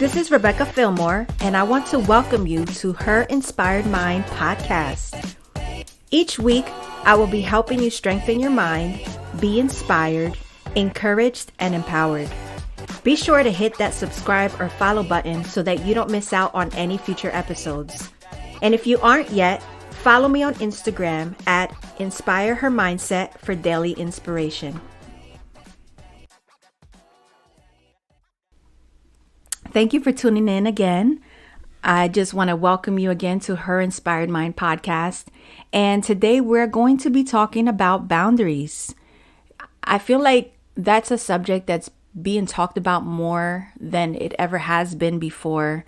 This is Rebecca Fillmore, and I want to welcome you to Her Inspired Mind podcast. Each week, I will be helping you strengthen your mind, be inspired, encouraged, and empowered. Be sure to hit that subscribe or follow button so that you don't miss out on any future episodes. And if you aren't yet, follow me on Instagram at Inspire Her Mindset for daily inspiration. Thank you for tuning in again. I just want to welcome you again to Her Inspired Mind podcast. And today we're going to be talking about boundaries. I feel like that's a subject that's being talked about more than it ever has been before.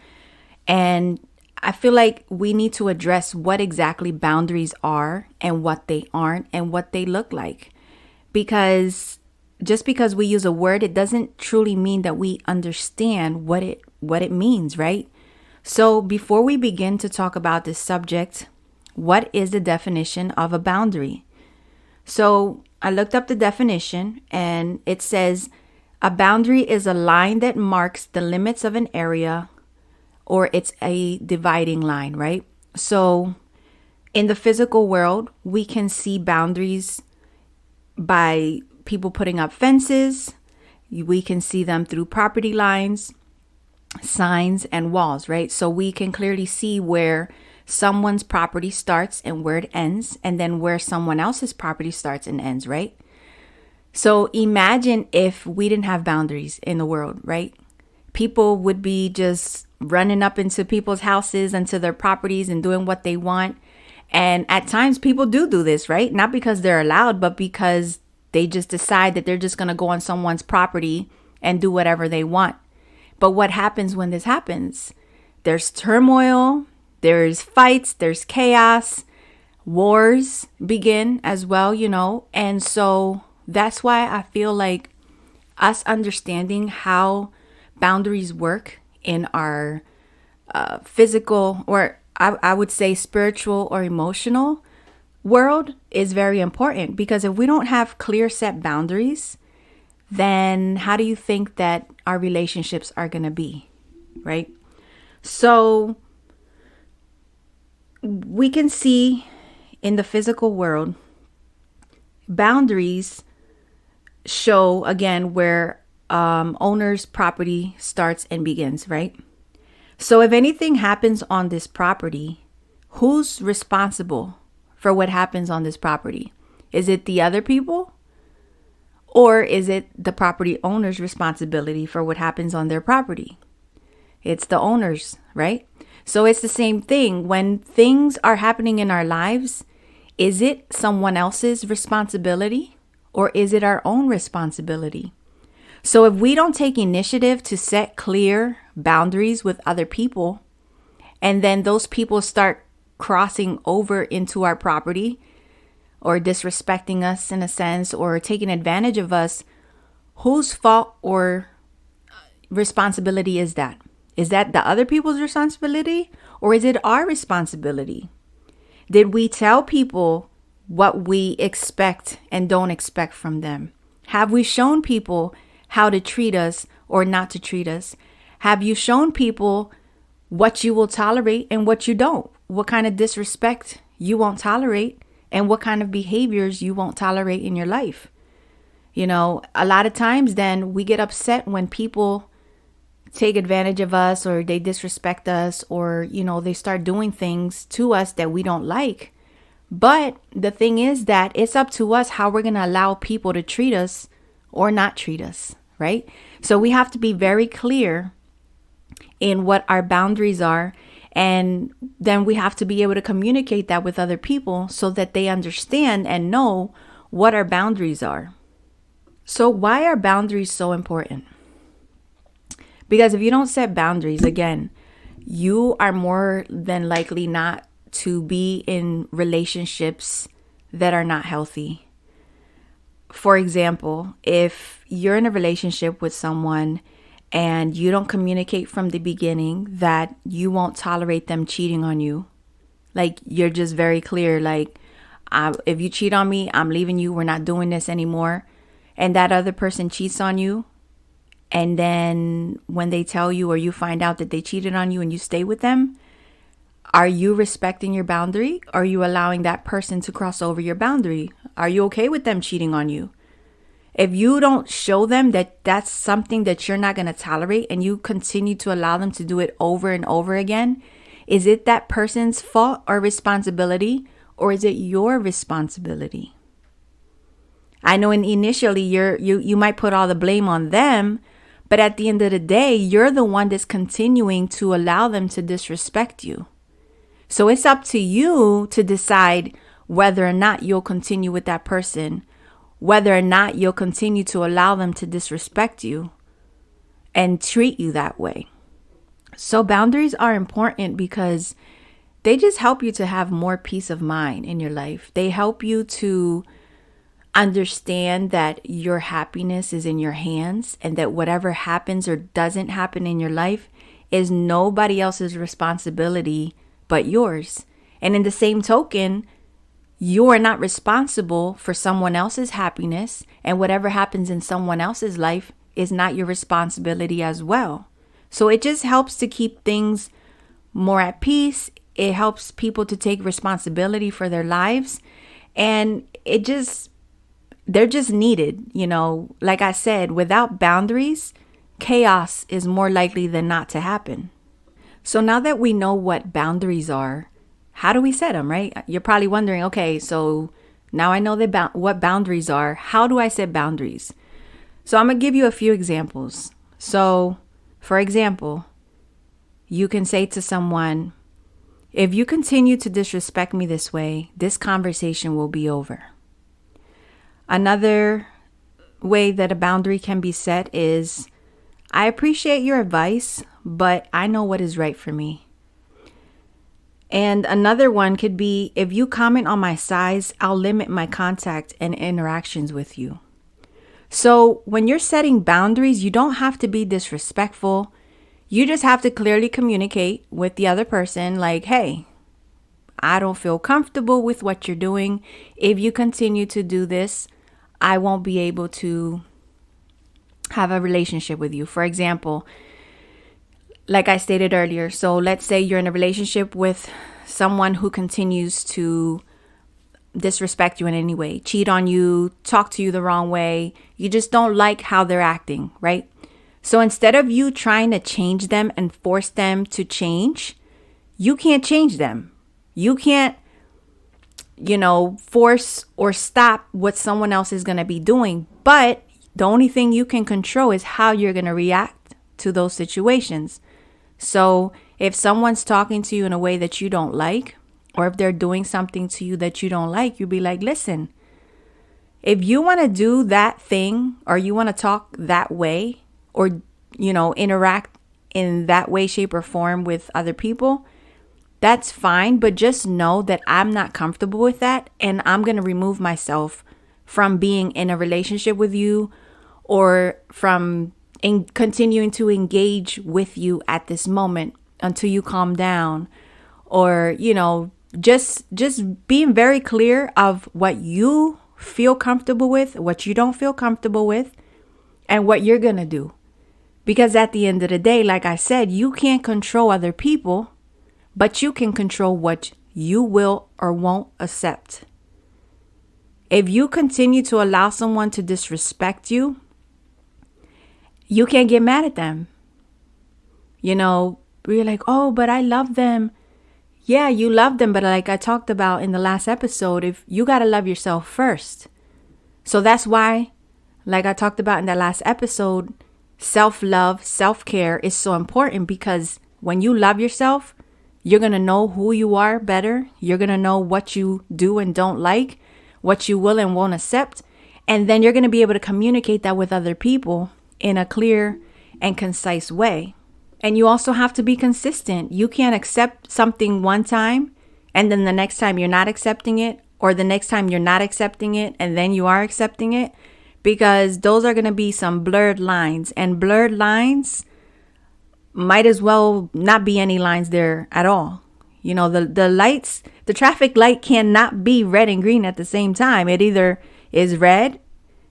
And I feel like we need to address what exactly boundaries are and what they aren't and what they look like. Because just because we use a word, it doesn't truly mean that we understand what it means, right? So before we begin to talk about this subject, what is the definition of a boundary? So I looked up the definition and it says a boundary is a line that marks the limits of an area, or it's a dividing line, right? So in the physical world, we can see boundaries by people putting up fences. We can see them through property lines, signs, and walls, right? So we can clearly see where someone's property starts and where it ends, and then where someone else's property starts and ends, right? So imagine if we didn't have boundaries in the world, right? People would be just running up into people's houses and to their properties and doing what they want. And at times people do this, right? Not because they're allowed, but because they just decide that they're just going to go on someone's property and do whatever they want. But what happens when this happens? There's turmoil, there's fights, there's chaos, wars begin as well, And so that's why I feel like us understanding how boundaries work in our physical, or I would say spiritual or emotional world is very important, because if we don't have clear set boundaries, then how do you think that our relationships are going to be, right? So we can see in the physical world, boundaries show again where owner's property starts and begins, right? So if anything happens on this property, who's responsible for what happens on this property? Is it the other people? Or is it the property owner's responsibility for what happens on their property? It's the owner's, right? So it's the same thing. When things are happening in our lives, is it someone else's responsibility or is it our own responsibility? So if we don't take initiative to set clear boundaries with other people, and then those people start crossing over into our property or disrespecting us in a sense or taking advantage of us, whose fault or responsibility is that? Is that the other people's responsibility or is it our responsibility? Did we tell people what we expect and don't expect from them? Have we shown people how to treat us or not to treat us? Have you shown people what you will tolerate and what you don't? What kind of disrespect you won't tolerate and what kind of behaviors you won't tolerate in your life? A lot of times then we get upset when people take advantage of us or they disrespect us or, they start doing things to us that we don't like. But the thing is that it's up to us how we're going to allow people to treat us or not treat us, right? So we have to be very clear in what our boundaries are. And then we have to be able to communicate that with other people so that they understand and know what our boundaries are. So why are boundaries so important? Because if you don't set boundaries, again, you are more than likely not to be in relationships that are not healthy. For example, if you're in a relationship with someone and you don't communicate from the beginning that you won't tolerate them cheating on you, like you're just very clear, like, if you cheat on me, I'm leaving you. We're not doing this anymore. And that other person cheats on you And then when they tell you or you find out that they cheated on you and you stay with them, are you respecting your boundary? Are you allowing that person to cross over your boundary? Are you okay with them cheating on you? If you don't show them that that's something that you're not going to tolerate and you continue to allow them to do it over and over again, is it that person's fault or responsibility, or is it your responsibility? I know initially you might put all the blame on them, but at the end of the day, you're the one that's continuing to allow them to disrespect you. So it's up to you to decide whether or not you'll continue with that person, whether or not you'll continue to allow them to disrespect you and treat you that way. So boundaries are important because they just help you to have more peace of mind in your life. They help you to understand that your happiness is in your hands and that whatever happens or doesn't happen in your life is nobody else's responsibility but yours. And in the same token, you are not responsible for someone else's happiness, and whatever happens in someone else's life is not your responsibility as well. So it just helps to keep things more at peace. It helps people to take responsibility for their lives, and they're just needed. Like I said, without boundaries, chaos is more likely than not to happen. So now that we know what boundaries are, how do we set them, right? You're probably wondering, okay, so now I know what boundaries are. How do I set boundaries? So I'm going to give you a few examples. So, for example, you can say to someone, if you continue to disrespect me this way, this conversation will be over. Another way that a boundary can be set is, I appreciate your advice, but I know what is right for me. And another one could be, if you comment on my size, I'll limit my contact and interactions with you. So when you're setting boundaries, you don't have to be disrespectful. You just have to clearly communicate with the other person like, hey, I don't feel comfortable with what you're doing. If you continue to do this, I won't be able to have a relationship with you. For example, like I stated earlier, so let's say you're in a relationship with someone who continues to disrespect you in any way, cheat on you, talk to you the wrong way. You just don't like how they're acting, right? So instead of you trying to change them and force them to change, you can't change them. You can't, force or stop what someone else is going to be doing. But the only thing you can control is how you're going to react to those situations. So if someone's talking to you in a way that you don't like, or if they're doing something to you that you don't like, you'll be like, listen, if you want to do that thing, or you want to talk that way, or, interact in that way, shape, or form with other people, that's fine. But just know that I'm not comfortable with that, and I'm going to remove myself from being in a relationship with you, or from continuing to engage with you at this moment until you calm down, or, just being very clear of what you feel comfortable with, what you don't feel comfortable with, and what you're going to do. Because at the end of the day, like I said, you can't control other people, but you can control what you will or won't accept. If you continue to allow someone to disrespect you, you can't get mad at them. We're like, oh, but I love them. Yeah, you love them. But like I talked about in the last episode, if you got to love yourself first. So that's why, like I talked about in that last episode, self-love, self-care is so important, because when you love yourself, you're going to know who you are better. You're going to know what you do and don't like, what you will and won't accept. And then you're going to be able to communicate that with other people in a clear and concise way. And you also have to be consistent. You can't accept something one time and then the next time you're not accepting it, or the next time you're not accepting it and then you are accepting it, because those are going to be some blurred lines, and blurred lines might as well not be any lines there at all. The lights, the traffic light cannot be red and green at the same time. It either is red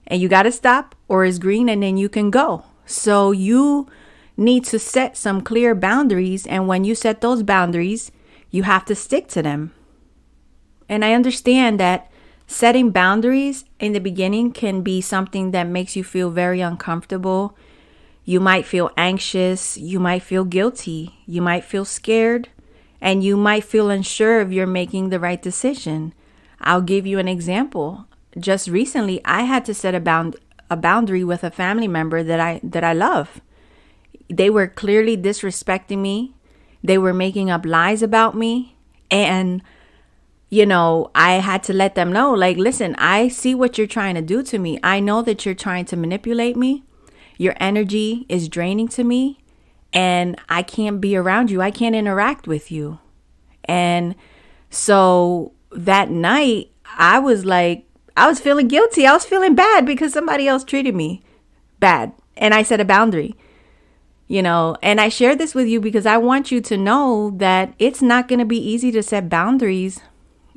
and you got to stop, or is green and then you can go. So you need to set some clear boundaries. And when you set those boundaries, you have to stick to them. And I understand that setting boundaries in the beginning can be something that makes you feel very uncomfortable. You might feel anxious. You might feel guilty. You might feel scared. And you might feel unsure if you're making the right decision. I'll give you an example. Just recently, I had to set a boundary with a family member that I love. They were clearly disrespecting me. They were making up lies about me. And, I had to let them know, like, listen, I see what you're trying to do to me. I know that you're trying to manipulate me. Your energy is draining to me. And I can't be around you. I can't interact with you. And so that night, I was feeling guilty. I was feeling bad because somebody else treated me bad. And I set a boundary, and I share this with you because I want you to know that it's not going to be easy to set boundaries.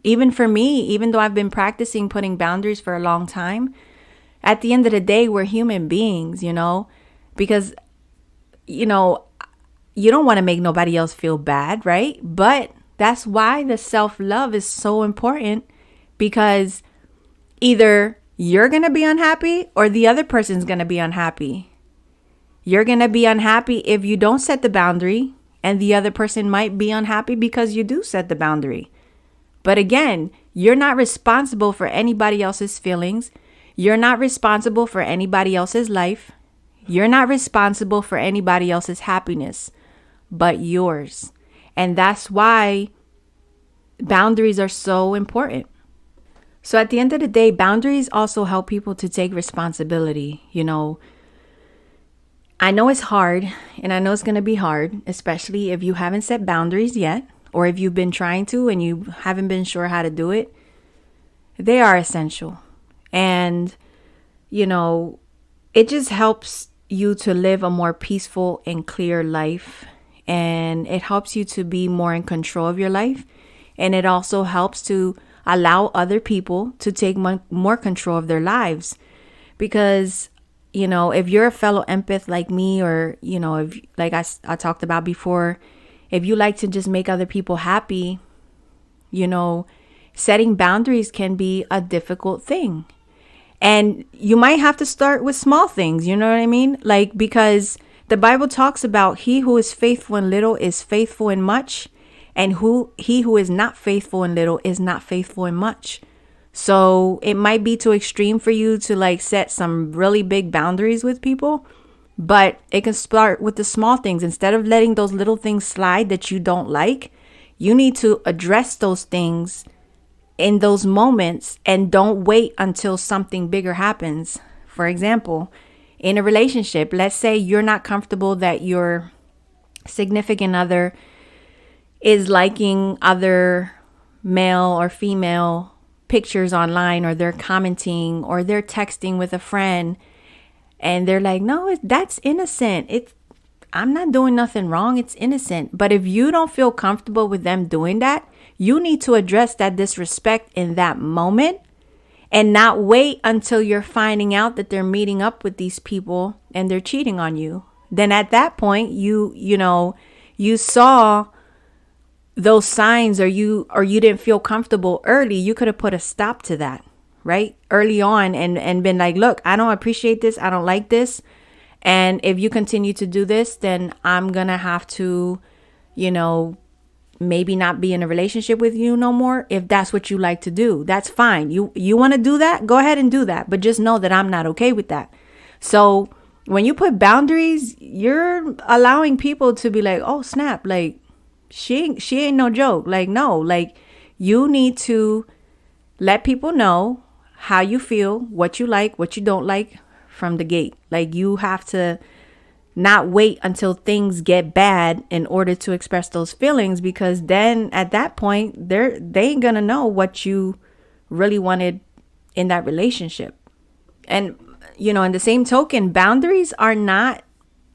Even for me, even though I've been practicing putting boundaries for a long time, at the end of the day, we're human beings, because, you don't want to make nobody else feel bad, right? But that's why the self-love is so important, because either you're going to be unhappy or the other person's going to be unhappy. You're going to be unhappy if you don't set the boundary, and the other person might be unhappy because you do set the boundary. But again, you're not responsible for anybody else's feelings. You're not responsible for anybody else's life. You're not responsible for anybody else's happiness but yours. And that's why boundaries are so important. So at the end of the day, boundaries also help people to take responsibility. I know it's hard, and I know it's going to be hard, especially if you haven't set boundaries yet, or if you've been trying to and you haven't been sure how to do it. They are essential. And, it just helps you to live a more peaceful and clear life. And it helps you to be more in control of your life. And it also helps to allow other people to take more control of their lives. Because, if you're a fellow empath like me, or, if, like I talked about before, if you like to just make other people happy, setting boundaries can be a difficult thing. And you might have to start with small things, you know what I mean? Like, because the Bible talks about he who is faithful in little is faithful in much, and he who is not faithful in little is not faithful in much. So it might be too extreme for you to set some really big boundaries with people, but it can start with the small things. Instead of letting those little things slide that you don't like, you need to address those things in those moments, and don't wait until something bigger happens. For example, in a relationship, let's say you're not comfortable that your significant other is liking other male or female pictures online, or they're commenting, or they're texting with a friend, and they're like, no, that's innocent. I'm not doing nothing wrong. It's innocent. But if you don't feel comfortable with them doing that, you need to address that disrespect in that moment, and not wait until you're finding out that they're meeting up with these people and they're cheating on you. Then at that point, you saw those signs, or you didn't feel comfortable early. You could have put a stop to that, right? Early on, and been like, look, I don't appreciate this. I don't like this. And if you continue to do this, then I'm going to have to, maybe not be in a relationship with you no more. If that's what you like to do, that's fine. You want to do that? Go ahead and do that. But just know that I'm not okay with that. So when you put boundaries, you're allowing people to be like, oh, snap. Like, she ain't no joke. Like, no, you need to let people know how you feel, what you like, what you don't like from the gate. Like, you have to not wait until things get bad in order to express those feelings, because then at that point, they ain't gonna know what you really wanted in that relationship. And, in the same token, boundaries are not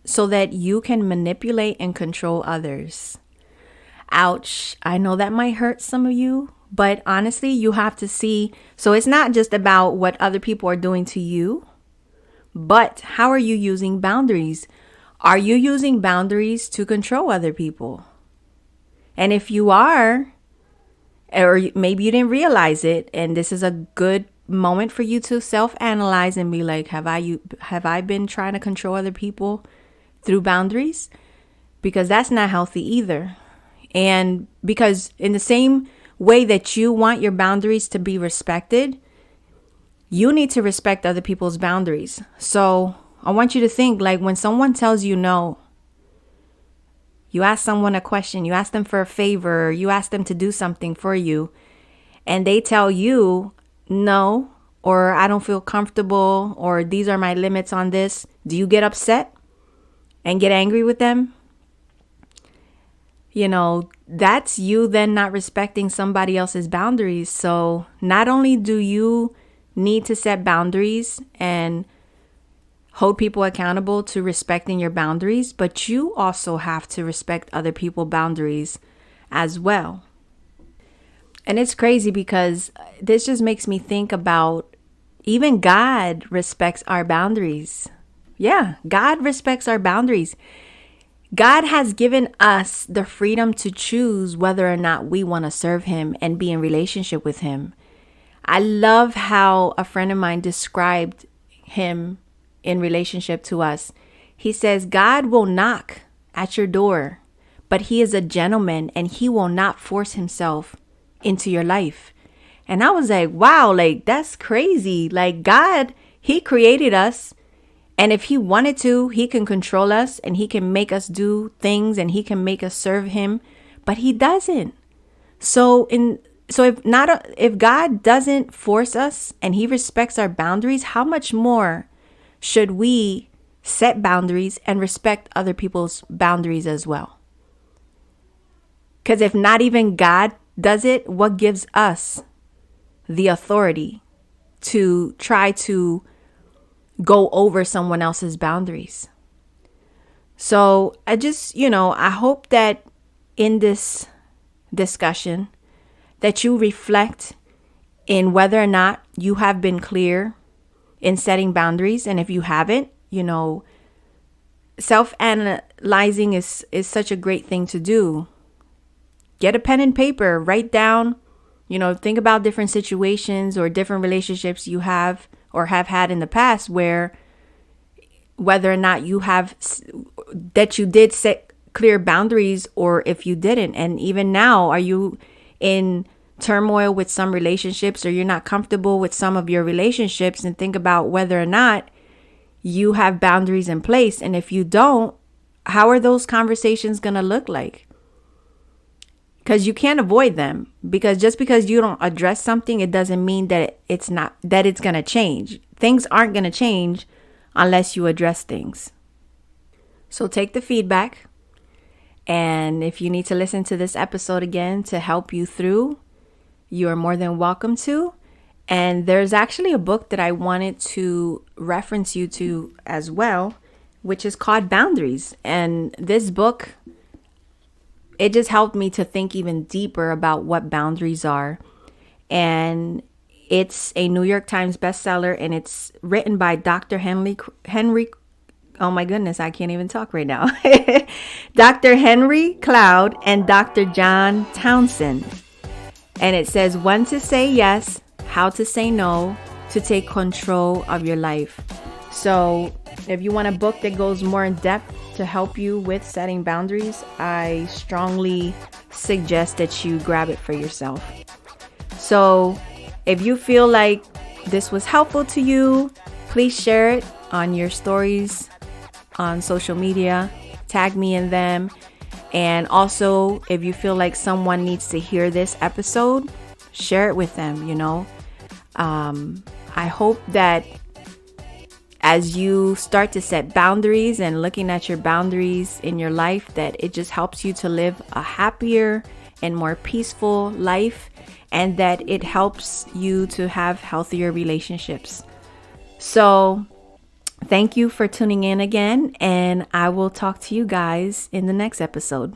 so that you can manipulate and control others. Ouch. I know that might hurt some of you, but honestly, you have to see. So it's not just about what other people are doing to you, But how are you using boundaries? Are you using boundaries to control other people? And if you are, or maybe you didn't realize it, and this is a good moment for you to self-analyze and be like, have I been trying to control other people through boundaries? Because that's not healthy either. And because in the same way that you want your boundaries to be respected, you need to respect other people's boundaries. So I want you to think, like, when someone tells you no, you ask someone a question, you ask them for a favor, you ask them to do something for you, and they tell you no, or I don't feel comfortable, or these are my limits on this. Do you get upset and get angry with them? You know, that's you then not respecting somebody else's boundaries. So not only do you need to set boundaries and hold people accountable to respecting your boundaries, but you also have to respect other people's boundaries as well. And it's crazy because this just makes me think about even God respects our boundaries. Yeah, God respects our boundaries. God has given us the freedom to choose whether or not we want to serve him and be in relationship with him. I love how a friend of mine described him in relationship to us. He says, God will knock at your door, but he is a gentleman and he will not force himself into your life. And I was like, wow, like that's crazy. Like God, he created us. And if he wanted to, he can control us and he can make us do things and he can make us serve him, but he doesn't. So if God doesn't force us and he respects our boundaries, how much more should we set boundaries and respect other people's boundaries as well? Because if not even God does it, what gives us the authority to try to go over someone else's boundaries? So I hope that in this discussion that you reflect in whether or not you have been clear in setting boundaries. And if you haven't, self-analyzing is such a great thing to do. Get a pen and paper, write down, think about different situations or different relationships you have or have had in the past where whether or not you did set clear boundaries or if you didn't. And even now, are you in turmoil with some relationships or you're not comfortable with some of your relationships, and think about whether or not you have boundaries in place. And if you don't, how are those conversations going to look like? Because you can't avoid them, because just because you don't address something, it doesn't mean that it's going to change. Things aren't going to change unless you address things. So take the feedback. And if you need to listen to this episode again to help you through, you are more than welcome to. And there's actually a book that I wanted to reference you to as well, which is called Boundaries. And this book, it just helped me to think even deeper about what boundaries are. And it's a New York Times bestseller, and it's written by Dr. Henry. Oh my goodness, I can't even talk right now. Dr. Henry Cloud and Dr. John Townsend. And it says when to say yes, how to say no, to take control of your life. So if you want a book that goes more in depth to help you with setting boundaries, I strongly suggest that you grab it for yourself. So if you feel like this was helpful to you, please share it on your stories on social media, tag me in them. And also, if you feel like someone needs to hear this episode, share it with them, I hope that as you start to set boundaries and looking at your boundaries in your life, that it just helps you to live a happier and more peaceful life, and that it helps you to have healthier relationships. So thank you for tuning in again, and I will talk to you guys in the next episode.